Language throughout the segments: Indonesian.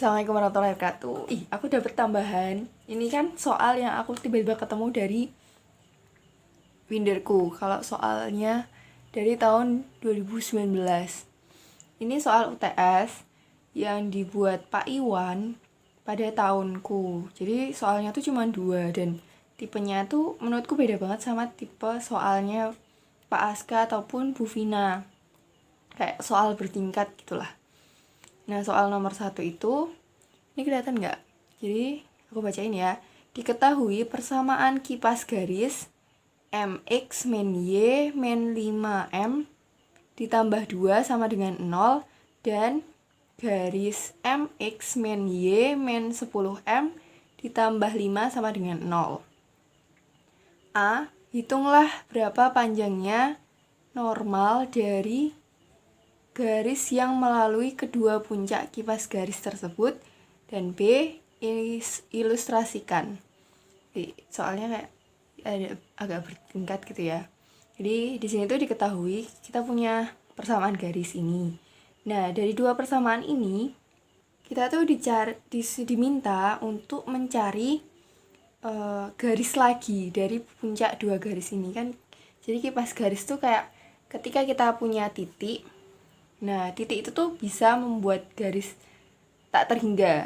Assalamualaikum warahmatullahi wabarakatuh. Aku dapat tambahan. Ini kan soal yang aku tiba-tiba ketemu dari Winderku. Kalau soalnya dari tahun 2019. Ini soal UTS yang dibuat Pak Iwan pada tahunku. Jadi soalnya tuh cuma 2 dan tipenya tuh menurutku beda banget sama tipe soalnya Pak Aska ataupun Bu Vina. Kayak soal bertingkat gitulah. Nah, soal nomor 1 itu, ini kelihatan nggak? Jadi, aku bacain ya. Diketahui persamaan kipas garis MX min Y min 5M ditambah 2 sama dengan 0 dan garis MX min Y min 10M ditambah 5 sama dengan 0. A. Hitunglah berapa panjangnya normal dari garis yang melalui kedua puncak kipas garis tersebut, dan B. Ilustrasikan. Soalnya kayak ada agak bertingkat gitu ya. Jadi di sini tuh diketahui kita punya persamaan garis ini. Nah, dari dua persamaan ini kita tuh diminta untuk mencari garis lagi dari puncak dua garis ini kan. Jadi kipas garis tuh kayak ketika kita punya titik. Nah, titik itu tuh bisa membuat garis tak terhingga.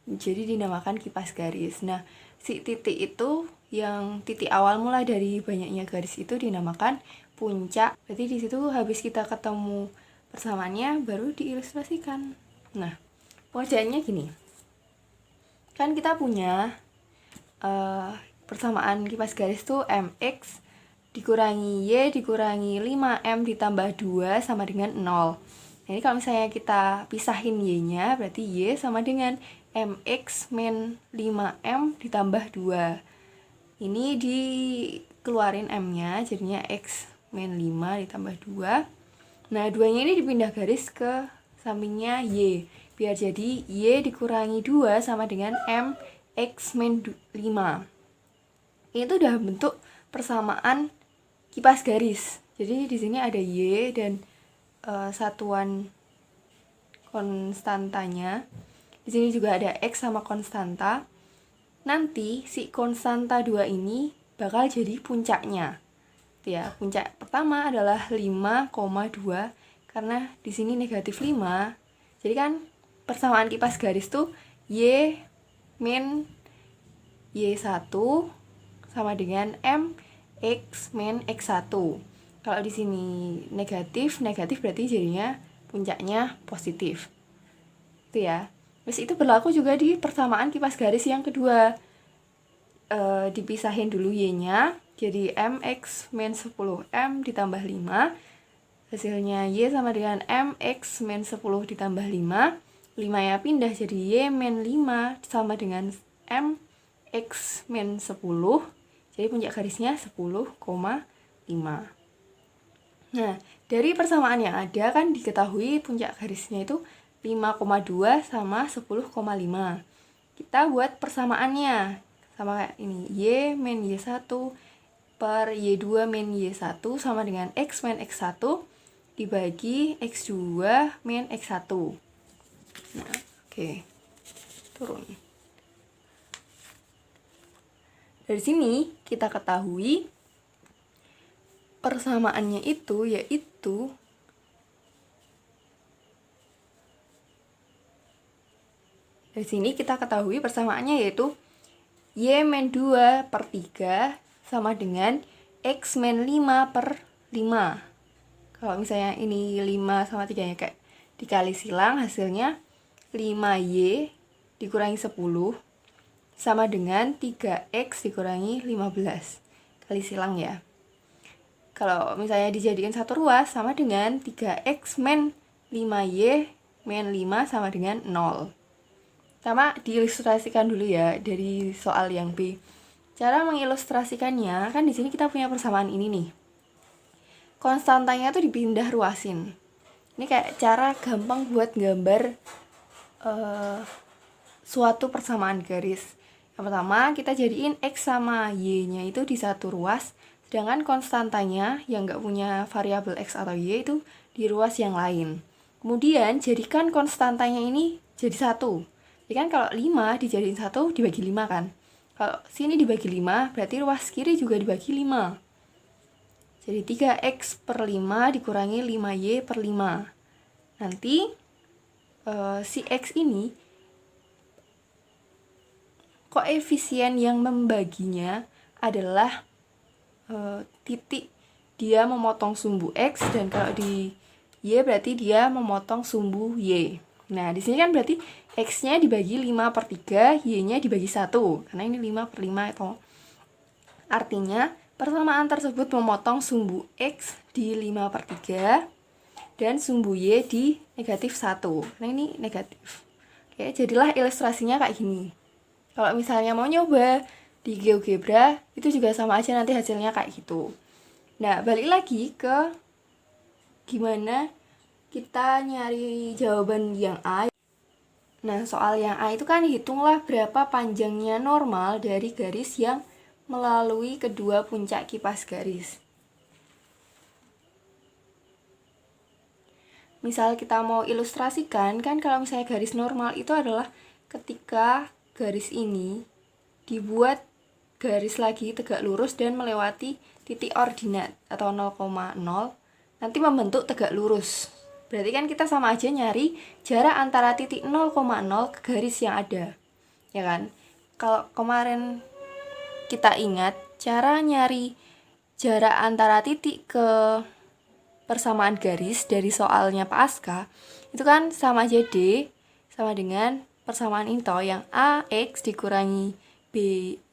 Jadi dinamakan kipas garis. Nah, si titik itu yang titik awal mulai dari banyaknya garis itu dinamakan puncak. Berarti di situ habis kita ketemu persamaannya baru diilustrasikan. Nah, pengerjaannya gini. Kan kita punya persamaan kipas garis tuh MX dikurangi Y dikurangi 5M ditambah 2 sama dengan 0. Nah, ini kalau misalnya kita pisahin Y-nya, berarti Y sama dengan MX min 5M ditambah 2. Ini dikeluarin M-nya, jadinya X min 5 ditambah 2. Nah, 2-nya ini dipindah garis ke sampingnya Y. Biar jadi Y dikurangi 2 sama dengan MX min 5. Ini tuh udah bentuk persamaan kipas garis. Jadi di sini ada Y dan satuan konstantanya. Di sini juga ada X sama konstanta. Nanti si konstanta 2 ini bakal jadi puncaknya. Ya, puncak pertama adalah 5,2 karena di sini negatif 5. Jadi kan persamaan kipas garis tuh Y min Y1 sama dengan M X min X1. Kalau di sini negatif berarti jadinya puncaknya positif. Itu ya. Terus itu berlaku juga di persamaan kipas garis yang kedua. Dipisahin dulu Y-nya, jadi MX min 10M ditambah 5. Hasilnya Y sama dengan MX min 10 ditambah 5. 5 ya pindah jadi Y min 5 sama dengan MX min 10. Jadi puncak garisnya 10,5. Nah, dari persamaan yang ada kan diketahui puncak garisnya itu 5,2 sama 10,5. Kita buat persamaannya. Sama kayak ini. Y min Y1 per Y2 min Y1 sama dengan X min X1 dibagi X2 min X1. Nah, oke. Turun. Dari sini kita ketahui persamaannya itu yaitu Y min 2 per 3 sama dengan X min 5 per 5. Kalau misalnya ini 5 sama 3 nya kayak dikali silang, hasilnya 5Y dikurangi 10 sama dengan 3X dikurangi 15. Kali silang ya. Kalau misalnya dijadikan satu ruas sama dengan 3X min 5Y min 5 sama dengan 0. Sama diilustrasikan dulu ya dari soal yang B. Cara mengilustrasikannya kan di sini kita punya persamaan ini nih. Konstantanya tuh dipindah ruasin. Ini kayak cara gampang buat gambar suatu persamaan garis. Yang pertama kita jadiin X sama Y-nya itu di satu ruas, sedangkan konstantanya yang nggak punya variabel X atau Y itu di ruas yang lain. Kemudian jadikan konstantanya ini jadi 1. Jadi kan kalau 5 dijadiin 1 dibagi 5 kan. Kalau sini dibagi 5, berarti ruas kiri juga dibagi 5. Jadi 3x per 5 dikurangi 5y per 5. Nanti si x ini, koefisien yang membaginya adalah titik dia memotong sumbu x, dan kalau di y berarti dia memotong sumbu y. Nah, di sini kan berarti x-nya dibagi 5 per 3, y-nya dibagi 1. Karena ini 5 per 5 itu. Artinya, persamaan tersebut memotong sumbu x di 5 per 3 dan sumbu y di negatif 1. Karena ini negatif. Oke, jadilah ilustrasinya kayak gini. Kalau misalnya mau nyoba di GeoGebra, itu juga sama aja nanti hasilnya kayak gitu. Nah, balik lagi ke gimana kita nyari jawaban yang A. Nah, soal yang A itu kan hitunglah berapa panjangnya normal dari garis yang melalui kedua puncak kipas garis. Misal kita mau ilustrasikan, kan kalau misalnya garis normal itu adalah ketika garis ini dibuat garis lagi tegak lurus dan melewati titik ordinat atau 0,0, nanti membentuk tegak lurus. Berarti kan kita sama aja nyari jarak antara titik 0,0 ke garis yang ada, ya kan? Kalau kemarin kita ingat, cara nyari jarak antara titik ke persamaan garis dari soalnya Pak Aska, itu kan sama aja D sama dengan persamaan ini toh, yang AX dikurangi B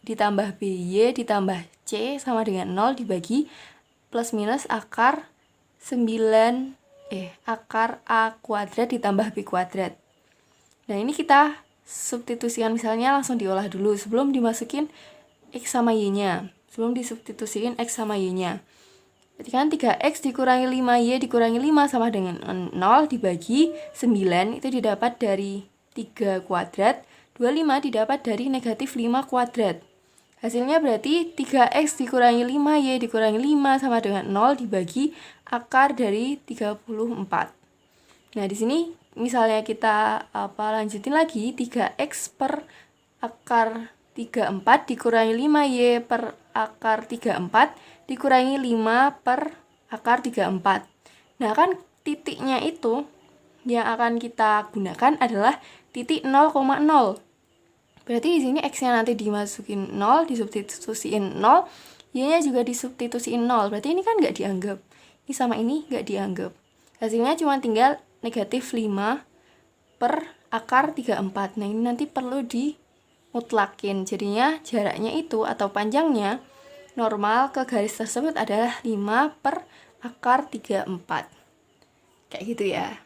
ditambah BY ditambah C sama dengan 0 dibagi plus minus akar akar A kuadrat ditambah B kuadrat. Nah, ini kita substitusikan, misalnya langsung diolah dulu sebelum dimasukin X sama Y-nya. Sebelum disubstitusiin X sama Y-nya. Berarti kan 3X dikurangi 5Y dikurangi 5 sama dengan 0 dibagi 9, itu didapat dari 3 kuadrat. 25 didapat dari negatif 5 kuadrat. Hasilnya berarti 3x dikurangi 5y dikurangi 5 sama dengan 0 dibagi akar dari 34. Nah, di sini misalnya kita lanjutin lagi, 3x per akar 34 dikurangi 5y per akar 34 dikurangi 5 per akar 34. Nah, kan titiknya itu yang akan kita gunakan adalah titik 0,0. Berarti di sini x-nya nanti dimasukin 0, disubstitusiin 0, y-nya juga disubstitusiin 0. Berarti ini kan nggak dianggap. Ini sama ini nggak dianggap. Hasilnya cuma tinggal negatif 5 per akar 34. Nah, ini nanti perlu dimutlakin. Jadinya jaraknya itu atau panjangnya normal ke garis tersebut adalah 5 per akar 34. Kayak gitu ya.